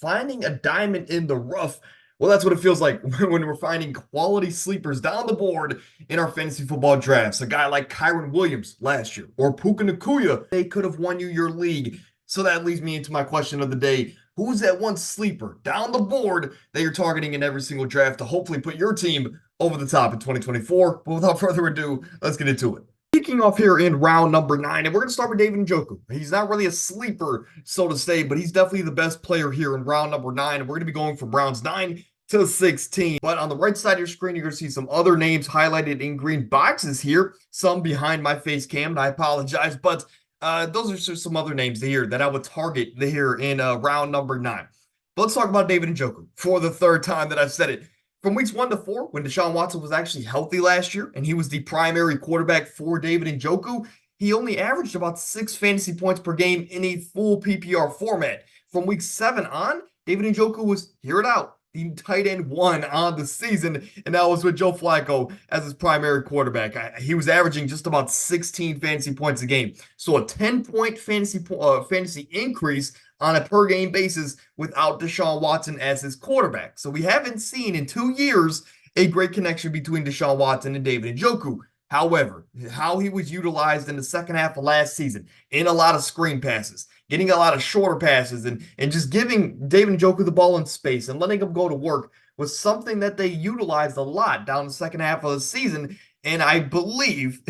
finding a diamond in the rough. Well, that's what it feels like when we're finding quality sleepers down the board in our fantasy football drafts. A guy like Kyron Williams last year or Puka Nakuya, they could have won you your league. So that leads me into my question of the day. Who's that one sleeper down the board that you're targeting in every single draft to hopefully put your team over the top in 2024? But without further ado, let's get into it. Kicking off here in round number 9, and we're going to start with David Njoku. He's not really a sleeper, so to say, but he's definitely the best player here in round number 9. And we're going to be going from rounds 9 to 16. But on the right side of your screen, you're going to see some other names highlighted in green boxes here, some behind my face cam, and I apologize, but those are just some other names here that I would target here in round number 9. But let's talk about David Njoku for the third time that I've said it. From weeks 1 to 4, when Deshaun Watson was actually healthy last year and he was the primary quarterback for David Njoku, he only averaged about 6 fantasy points per game in a full PPR format. From week 7 on, David Njoku was, hear it out, the tight end 1 on the season, and that was with Joe Flacco as his primary quarterback. He was averaging just about 16 fantasy points a game. So a 10-point fantasy increase on a per game basis without Deshaun Watson as his quarterback. So we haven't seen in 2 years a great connection between Deshaun Watson and David Njoku. However, how he was utilized in the second half of last season in a lot of screen passes, getting a lot of shorter passes, and just giving David Njoku the ball in space and letting him go to work was something that they utilized a lot down the second half of the season. And I believe,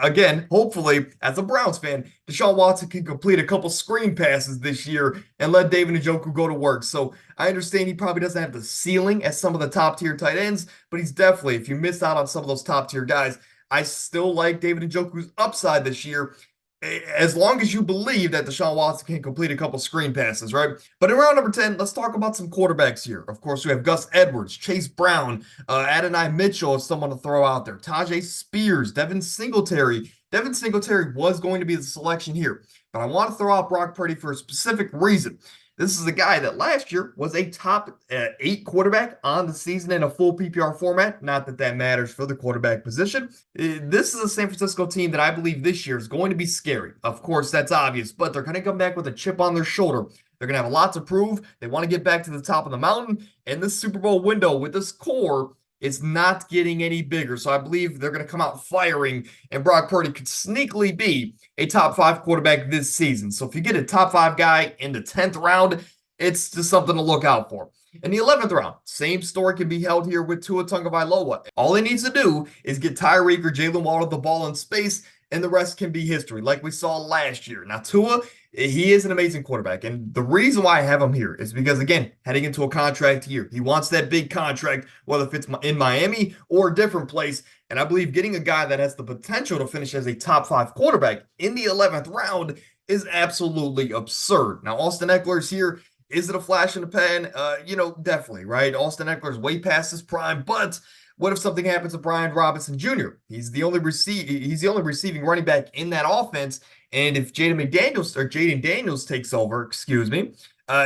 again, hopefully, as a Browns fan, Deshaun Watson can complete a couple screen passes this year and let David Njoku go to work. So I understand he probably doesn't have the ceiling as some of the top-tier tight ends, but he's definitely, if you missed out on some of those top-tier guys, I still like David Njoku's upside this year, as long as you believe that Deshaun Watson can complete a couple screen passes, right? But in round number 10, let's talk about some quarterbacks here. Of course, we have Gus Edwards, Chase Brown, Adonai Mitchell is someone to throw out there. Tajay Spears, Devin Singletary. Devin Singletary was going to be the selection here, but I want to throw out Brock Purdy for a specific reason. This is a guy that last year was a top 8 quarterback on the season in a full PPR format. Not that that matters for the quarterback position. This is a San Francisco team that I believe this year is going to be scary. Of course, that's obvious, but they're going to come back with a chip on their shoulder. They're going to have a lot to prove. They want to get back to the top of the mountain. And this Super Bowl window with this core, it's not getting any bigger. So I believe they're going to come out firing, and Brock Purdy could sneakily be a top 5 quarterback this season. So if you get a top 5 guy in the 10th round, it's just something to look out for. In the 11th round, same story can be held here with Tua Tagovailoa. All he needs to do is get Tyreek or Jalen Waddle the ball in space, and the rest can be history, like we saw last year. Now, Tua, he is an amazing quarterback, and the reason why I have him here is because, again, heading into a contract year, he wants that big contract, whether if it's in Miami or a different place, and I believe getting a guy that has the potential to finish as a top 5 quarterback in the 11th round is absolutely absurd. Now, Austin Eckler's here. Is it a flash in the pan? Definitely, right? Austin Eckler's way past his prime, but what if something happens to Brian Robinson Jr.? He's the only receiving running back in that offense. And if Jaden Daniels takes over,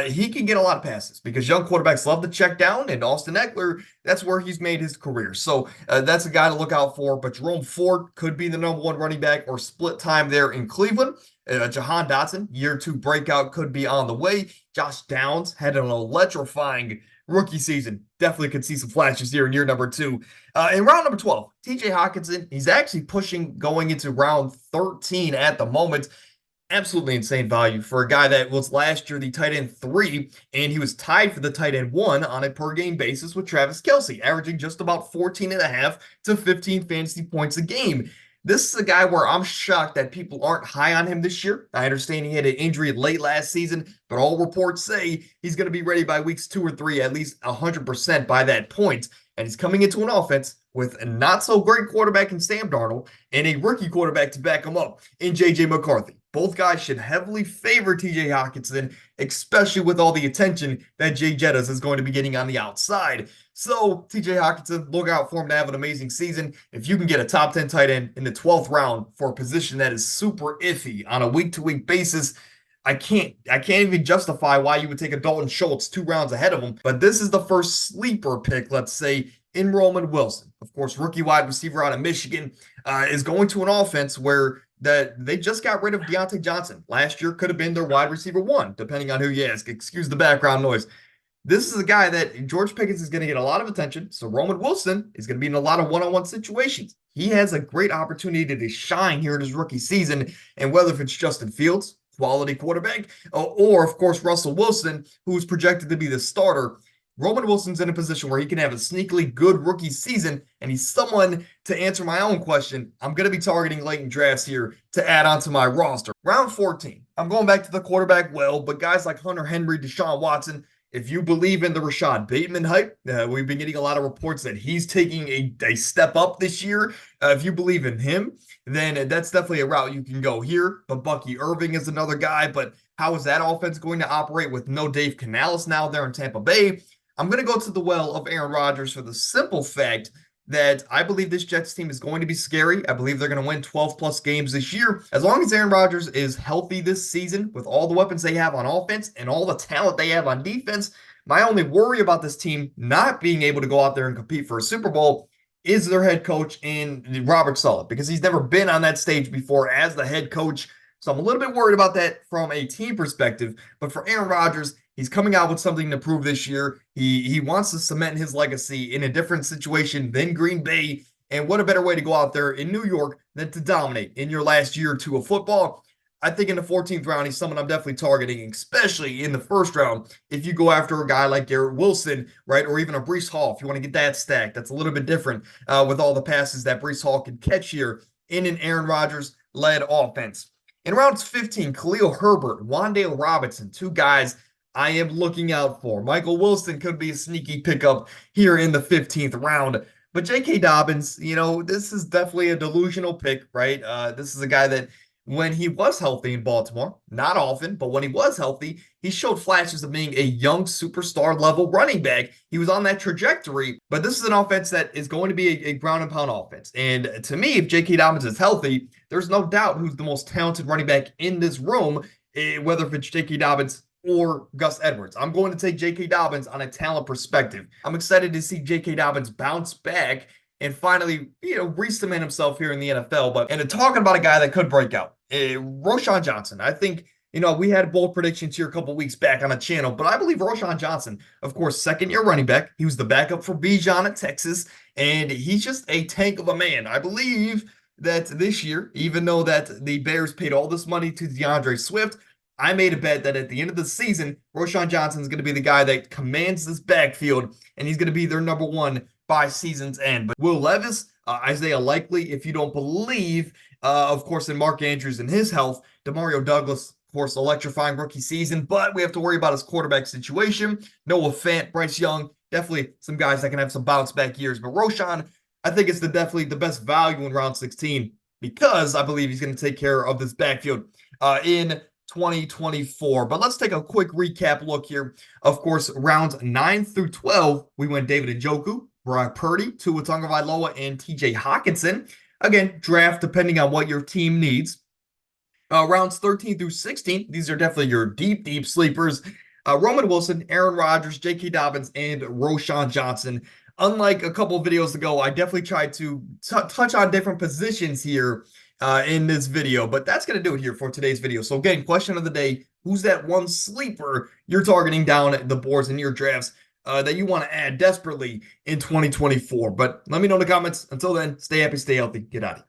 he can get a lot of passes because young quarterbacks love to check down, and Austin Eckler, that's where he's made his career. So that's a guy to look out for. But Jerome Ford could be the number 1 running back or split time there in Cleveland. Jahan Dotson, year 2 breakout could be on the way. Josh Downs had an electrifying rookie season. Definitely could see some flashes here in year number 2. In round number 12, TJ Hockenson, he's actually pushing going into round 13 at the moment. Absolutely insane value for a guy that was last year the tight end 3, and he was tied for the tight end 1 on a per game basis with Travis Kelce, averaging just about 14.5 to 15 fantasy points a game. This is a guy where I'm shocked that people aren't high on him this year. I understand he had an injury late last season, but all reports say he's going to be ready by weeks 2 or 3, at least 100% by that point. And he's coming into an offense with a not-so-great quarterback in Sam Darnold and a rookie quarterback to back him up in J.J. McCarthy. Both guys should heavily favor T.J. Hockenson, especially with all the attention that Jay Jettas is going to be getting on the outside. So, T.J. Hockenson, look out for him to have an amazing season. If you can get a top 10 tight end in the 12th round for a position that is super iffy on a week-to-week basis, I can't even justify why you would take a Dalton Schultz 2 rounds ahead of him. But this is the first sleeper pick, let's say, in Roman Wilson. Of course, rookie wide receiver out of Michigan is going to an offense where that they just got rid of Deontay Johnson. Last year could have been their wide receiver one, depending on who you ask. Excuse the background noise. This is a guy that George Pickens is going to get a lot of attention. So Roman Wilson is going to be in a lot of one-on-one situations. He has a great opportunity to shine here in his rookie season. And whether if it's Justin Fields, quality quarterback, or of course Russell Wilson, who's projected to be the starter, Roman Wilson's in a position where he can have a sneakily good rookie season, and he's someone to answer my own question. I'm going to be targeting late in drafts here to add on to my roster. Round 14, I'm going back to the quarterback well, but guys like Hunter Henry, Deshaun Watson, if you believe in the Rashad Bateman hype, we've been getting a lot of reports that he's taking a step up this year. If you believe in him, then that's definitely a route you can go here. But Bucky Irving is another guy, but how is that offense going to operate with no Dave Canales now there in Tampa Bay? I'm going to go to the well of Aaron Rodgers for the simple fact that I believe this Jets team is going to be scary. I believe they're going to win 12-plus games this year. As long as Aaron Rodgers is healthy this season with all the weapons they have on offense and all the talent they have on defense, my only worry about this team not being able to go out there and compete for a Super Bowl is their head coach in Robert Saleh, because he's never been on that stage before as the head coach. So I'm a little bit worried about that from a team perspective. But for Aaron Rodgers, he's coming out with something to prove this year. He wants to cement his legacy in a different situation than Green Bay. And what a better way to go out there in New York than to dominate in your last year or two of football. I think in the 14th round, he's someone I'm definitely targeting, especially in the first round. If you go after a guy like Garrett Wilson, right, or even a Breece Hall, if you want to get that stack, that's a little bit different with all the passes that Breece Hall can catch here in an Aaron Rodgers-led offense. In rounds 15, Khalil Herbert, Wan'Dale Robinson, two guys I am looking out for. Michael Wilson could be a sneaky pickup here in the 15th round. But J.K. Dobbins, this is definitely a delusional pick, right? This is a guy that when he was healthy in Baltimore, not often, but when he was healthy, he showed flashes of being a young superstar level running back. He was on that trajectory, but this is an offense that is going to be a ground and pound offense. And to me, if J.K. Dobbins is healthy, there's no doubt who's the most talented running back in this room, whether if it's J.K. Dobbins or Gus Edwards. I'm going to take J.K. Dobbins on a talent perspective. I'm excited to see J.K. Dobbins bounce back and finally, re-cement himself here in the NFL. And talking about a guy that could break out, Roschon Johnson. I think, we had bold predictions here a couple weeks back on the channel, but I believe Roschon Johnson, of course, second-year running back. He was the backup for Bijan at Texas, and he's just a tank of a man. I believe that this year, even though that the Bears paid all this money to DeAndre Swift, I made a bet that at the end of the season, Roschon Johnson is going to be the guy that commands this backfield, and he's going to be their number one by season's end. But Will Levis, Isaiah Likely, if you don't believe, of course, in Mark Andrews and his health, Demario Douglas, of course, electrifying rookie season, but we have to worry about his quarterback situation. Noah Fant, Bryce Young, definitely some guys that can have some bounce back years. But Roschon, I think it's definitely the best value in round 16 because I believe he's going to take care of this backfield in 2024. But let's take a quick recap look here. Of course, rounds 9 through 12, we went David Njoku, Brock Purdy, Tua Tagovailoa, and TJ Hockenson. Again, draft depending on what your team needs. Rounds 13 through 16, these are definitely your deep sleepers. Roman Wilson, Aaron Rodgers, J.K. Dobbins, and Roschon Johnson. Unlike a couple of videos ago, I definitely tried to touch on different positions here in this video, but that's going to do it here for today's video. So again, question of the day, who's that one sleeper you're targeting down at the boards in your drafts that you want to add desperately in 2024? But let me know in the comments. Until then, stay happy, stay healthy, get out of here.